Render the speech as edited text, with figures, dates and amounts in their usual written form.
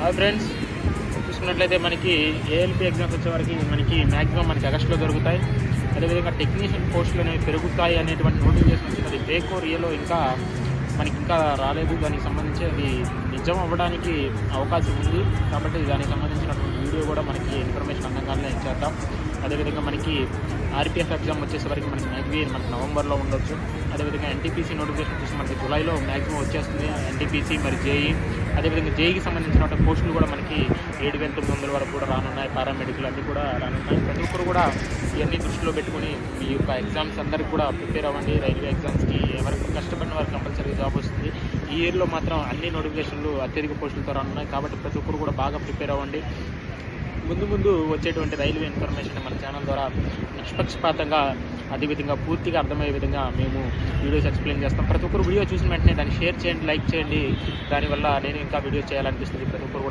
Hi friends, చూసుకున్నట్లయితే మనకి ALP exams వచ్చేవరకు మనకి మ్యాక్సిమం మనకి ఆగస్టులో దొరుకుతాయి. అదేవిధంగా టెక్నీషియన్ పోస్టులు అనేవి పెరుగుతాయి అనేటువంటి నోటిఫికేషన్ వచ్చింది. అది ఫేకో రియలో ఇంకా రాలేదు. దానికి సంబంధించి అది నిజం అవ్వడానికి అవకాశం ఉంది. కాబట్టి దానికి సంబంధించినటువంటి వీడియో కూడా మనకి ఇన్ఫర్మేషన్ అందంగానే ఇచ్చేద్దాం. అదేవిధంగా మనకి ఆర్పిఎఫ్ ఎగ్జామ్ వచ్చేసరికి మనకి మనకి నవంబర్లో ఉండొచ్చు. అదేవిధంగా ఎన్టీపీసీ నోటిఫికేషన్ వచ్చేసి మనకి జూలైలో మ్యాక్సిమం వచ్చేస్తుంది. ఎన్టీపీసీ మరి జేఈ, అదేవిధంగా జేఈకి సంబంధించిన పోస్టులు కూడా మనకి 7,900 వరకు కూడా రానున్నాయి. పారామెడికల్ అన్నీ కూడా రానున్నాయి. ప్రతి ఒక్కరు కూడా ఇవన్నీ దృష్టిలో పెట్టుకుని ఈ యొక్క ఎగ్జామ్స్ అందరికీ కూడా ప్రిపేర్ అవ్వండి. రైల్వే ఎగ్జామ్స్కి ఎవరికి కష్టపడిన వారికి కంపల్సరీ జాబ్ వస్తుంది. ఈ ఇయర్లో మాత్రం అన్ని నోటిఫికేషన్లు అత్యధిక పోస్టులతో రానున్నాయి. కాబట్టి ప్రతి ఒక్కరు కూడా బాగా ప్రిపేర్ అవ్వండి. ముందు వచ్చేటువంటి రైల్వే ఇన్ఫర్మేషన్ మన ఛానల్ ద్వారా నిష్పక్షపాతంగా అదేవిధంగా పూర్తిగా అర్థమయ్యే విధంగా మేము వీడియోస్ ఎక్స్ప్లెయిన్ చేస్తాం. ప్రతి ఒక్కరు వీడియో చూసిన వెంటనే దాన్ని షేర్ చేయండి, లైక్ చేయండి. దానివల్ల నేను ఇంకా వీడియోస్ చేయాలనిపిస్తుంది. ప్రతి ఒక్కరు కూడా